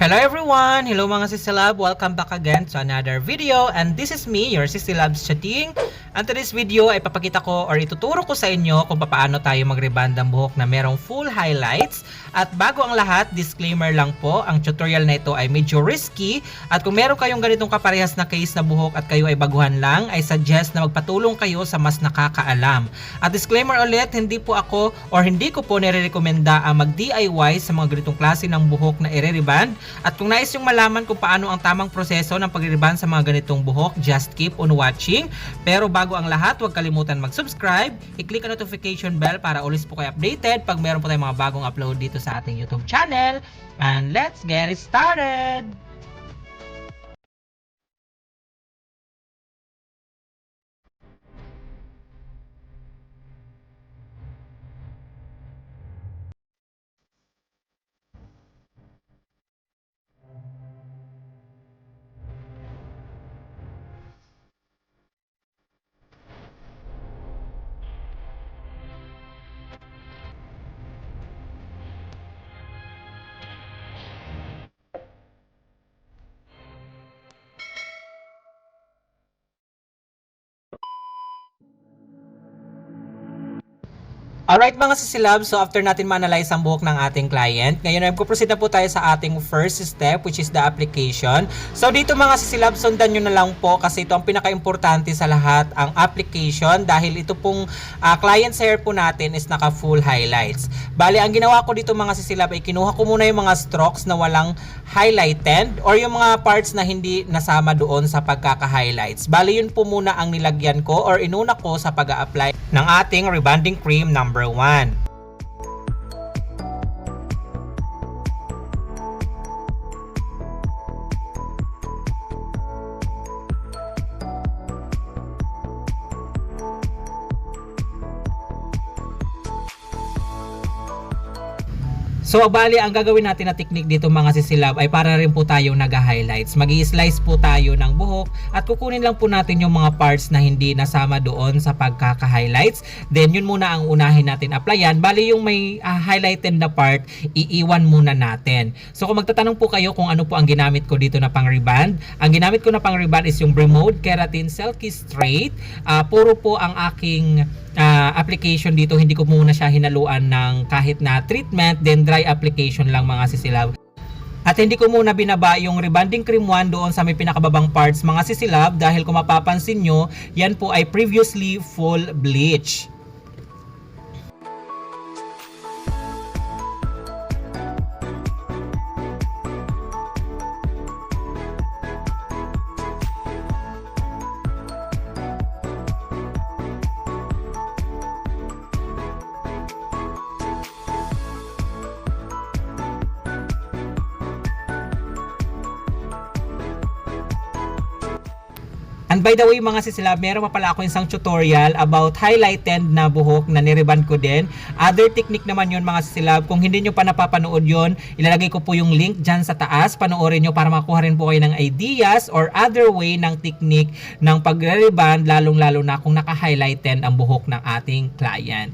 Hello everyone! Hello mga Sisilab! Welcome back again to another video, and this is me, your Sisilabs Chatting. And today's video ay papakita ko or ituturo ko sa inyo kung paano tayo mag-reband ang buhok na merong full highlights. At bago ang lahat, disclaimer lang po, ang tutorial na ito ay medyo risky, at kung meron kayong ganitong kaparehas na case na buhok at kayo ay baguhan lang, ay suggest na magpatulong kayo sa mas nakakaalam. At disclaimer ulit, hindi po ako or hindi ko po nire-recommenda ang mag-DIY sa mga ganitong klase ng buhok na i-reband. At kung nais yung malaman kung paano ang tamang proseso ng pag-reband sa mga ganitong buhok, just keep on watching. Pero bago ang lahat, huwag kalimutan mag-subscribe, i-click ang notification bell para always po kayo updated pag meron po tayong mga bagong upload dito sa ating YouTube channel. And let's get it started! Alright mga sisilab, so after natin ma-analyze ang buhok ng ating client, ngayon ay proceed na po tayo sa ating first step, which is the application. So dito mga sisilab, sundan nyo na lang po kasi ito ang pinaka-importante sa lahat, ang application, dahil ito pong client's hair po natin is naka full highlights. Bali, ang ginawa ko dito mga sisilab ay kinuha ko muna yung mga strokes na walang highlighted or yung mga parts na hindi nasama doon sa pagkaka-highlights. Bali, yun po muna ang nilagyan ko or inuna ko sa pag-a-apply ng ating rebanding cream number 1. So bali, ang gagawin natin na technique dito mga sisilab ay para rin po tayo nag-highlights. Mag-i-slice po tayo ng buhok at kukunin lang po natin yung mga parts na hindi nasama doon sa pagkaka-highlights. Then yun muna ang unahin natin applyan. Bali, yung may highlighted na part, iiwan muna natin. So kung magtatanong po kayo kung ano po ang ginamit ko dito na pang-reband, ang ginamit ko na pang-reband is yung Bremode Keratin Silky Straight. Puro po ang aking application dito, hindi ko muna siya hinaluan ng kahit na treatment, then dry application lang mga sisilab. At hindi ko muna binaba yung rebanding cream 1 doon sa may pinakababang parts mga sisilab, dahil kung mapapansin nyo, yan po ay previously full bleach. And by the way mga sisilab, meron pa pala ako isang tutorial about highlighted na buhok na nireband ko din. Other technique naman yun mga sisilab. Kung hindi nyo pa napapanood yun, ilalagay ko po yung link dyan sa taas. Panoorin nyo para makuha rin po kayo ng ideas or other way ng technique ng pagre-reband, lalong-lalo na kung naka-highlighted ang buhok ng ating client.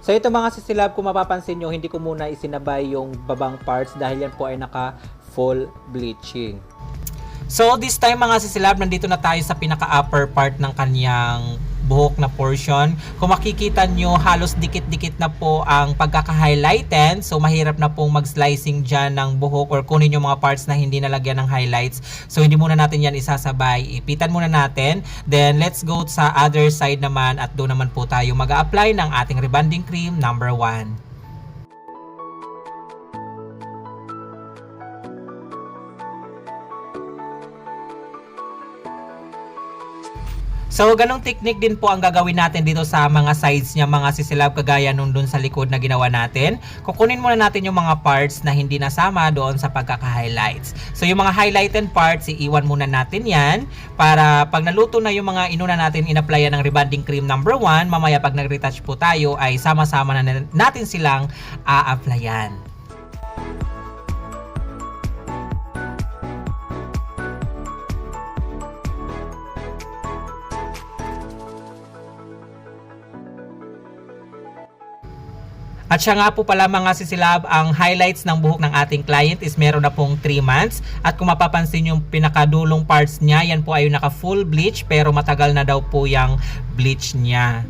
So ito mga sisilab, kung mapapansin nyo, hindi ko muna isinabay yung babang parts dahil yan po ay naka full bleaching. So this time mga sisilab, nandito na tayo sa pinaka upper part ng kanyang buhok na portion. Kung makikita nyo, halos dikit-dikit na po ang pagkaka-highlighten. So mahirap na pong mag-slicing dyan ng buhok or kunin yung mga parts na hindi nalagyan ng highlights. So hindi muna natin yan isasabay. Ipitan muna natin. Then let's go sa other side naman at doon naman po tayo mag-a-apply ng ating rebonding cream number 1. So, ganong technique din po ang gagawin natin dito sa mga sides niya, mga sisilab, kagaya nung dun sa likod na ginawa natin. Kukunin muna natin yung mga parts na hindi nasama doon sa pagkaka-highlights. So, yung mga highlighted parts, iiwan muna natin yan para pag naluto na yung mga inuna natin in-applyan ng rebonding cream number 1, mamaya pag nag-retouch po tayo ay sama-sama na natin silang a-applyan. At siya nga po pala mga sisilab, ang highlights ng buhok ng ating client is meron na pong 3 months. At kung mapapansin yung pinakadulong parts niya, yan po ay naka full bleach pero matagal na daw po yung bleach niya.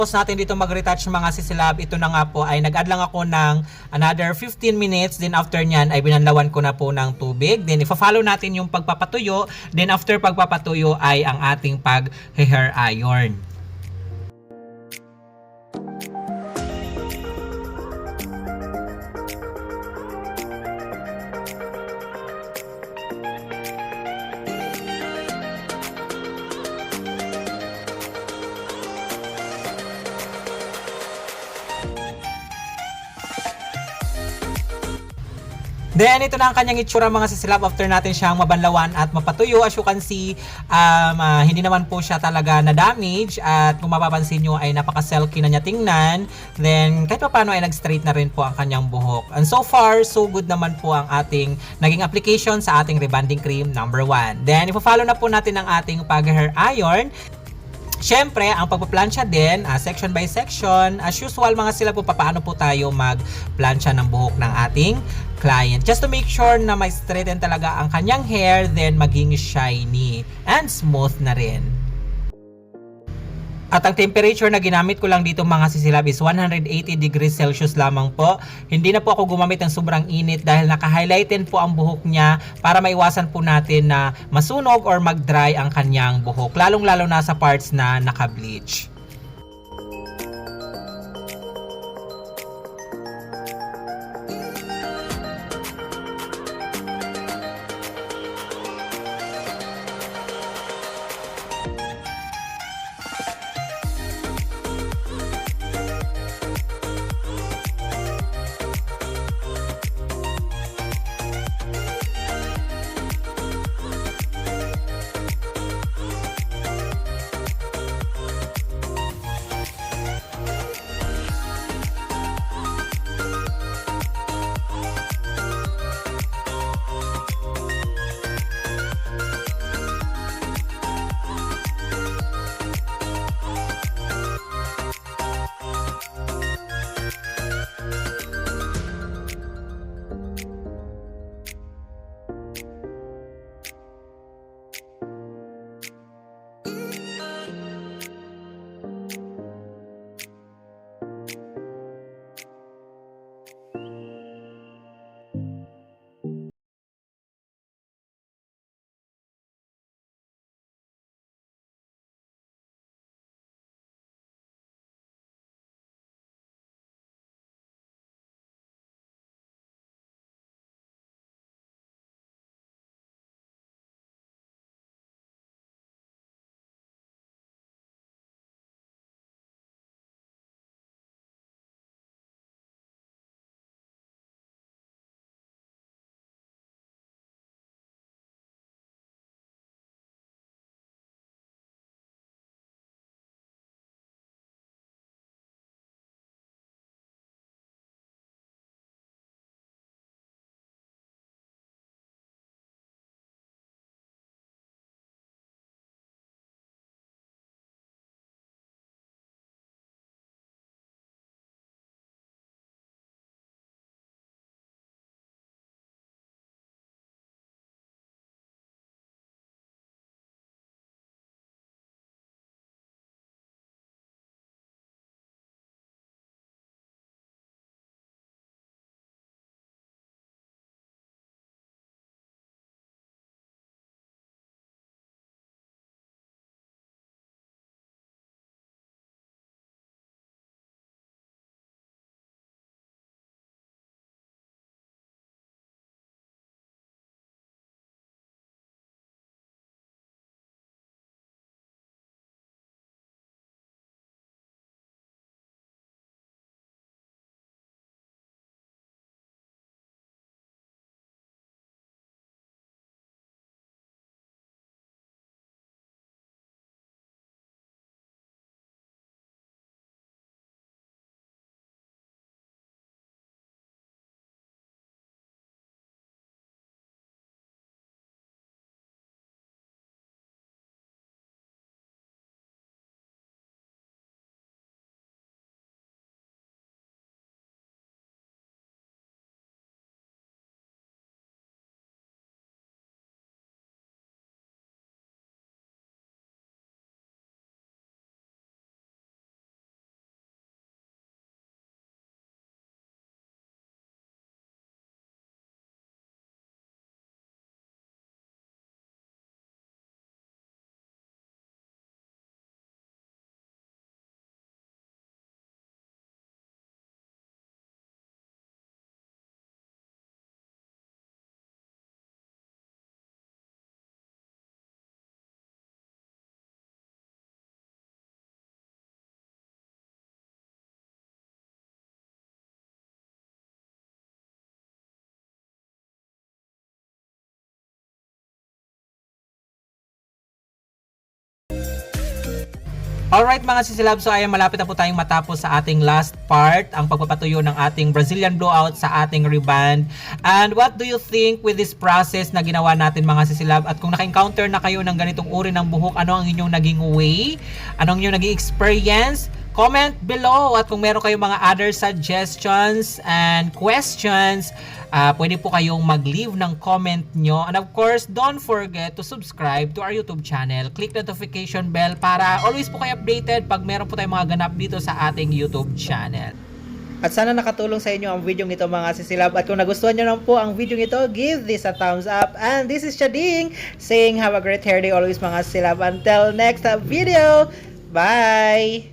Tapos natin dito mag-retouch mga sisilab. Ito na nga po ay nag-add lang ako ng another 15 minutes. Then after nyan ay binanlawan ko na po ng tubig. Then ifa-follow natin yung pagpapatuyo. Then after pagpapatuyo ay ang ating pag-hair iron. Then, ito na ang kanyang itsura mga sisilab after natin siyang mabanlawan at mapatuyo. As you can see, hindi naman po siya talaga na-damage at kung mapapansin nyo ay napaka-silky na niya tingnan. Then, kahit pa paano ay nag-straight na rin po ang kanyang buhok. And so far, so good naman po ang ating naging application sa ating rebonding cream number 1. Then, ipo-follow na po natin ang ating pag-hair iron. Siyempre, ang pagpaplansya din, section by section, as usual mga sila po, paano po tayo magplansya ng buhok ng ating client. Just to make sure na may straighten talaga ang kanyang hair, then maging shiny and smooth na rin. At ang temperature na ginamit ko lang dito mga sisilab is 180 degrees Celsius lamang po. Hindi na po ako gumamit ng sobrang init dahil naka-highlighten po ang buhok niya para maiwasan po natin na masunog or mag-dry ang kanyang buhok. Lalong-lalo na sa parts na naka-bleach. Alright mga sisilab, so ayan, malapit na po tayong matapos sa ating last part, ang pagpapatuyo ng ating Brazilian blowout sa ating reband. And what do you think with this process na ginawa natin mga sisilab? At kung naka-encounter na kayo ng ganitong uri ng buhok, ano ang inyong naging way? Ano ang inyong naging experience? Comment below, at kung meron kayong mga other suggestions and questions, pwede po kayong mag-leave ng comment nyo. And of course, don't forget to subscribe to our YouTube channel. Click notification bell para always po kayo updated pag meron po tayong mga ganap dito sa ating YouTube channel. At sana nakatulong sa inyo ang video nito mga sisilab. At kung nagustuhan nyo lang po ang video nito, give this a thumbs up. And this is Chading saying have a great hair day always mga sisilab. Until next video, bye!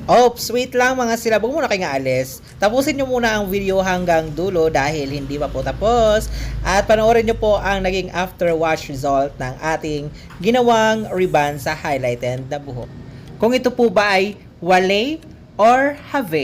Oops, wait lang mga silab, huwag muna kayo nga alis. Tapusin nyo muna ang video hanggang dulo dahil hindi pa po tapos. At panoorin nyo po ang naging after wash result ng ating ginawang reband sa highlighted na buhok. Kung ito po ba ay wale or have?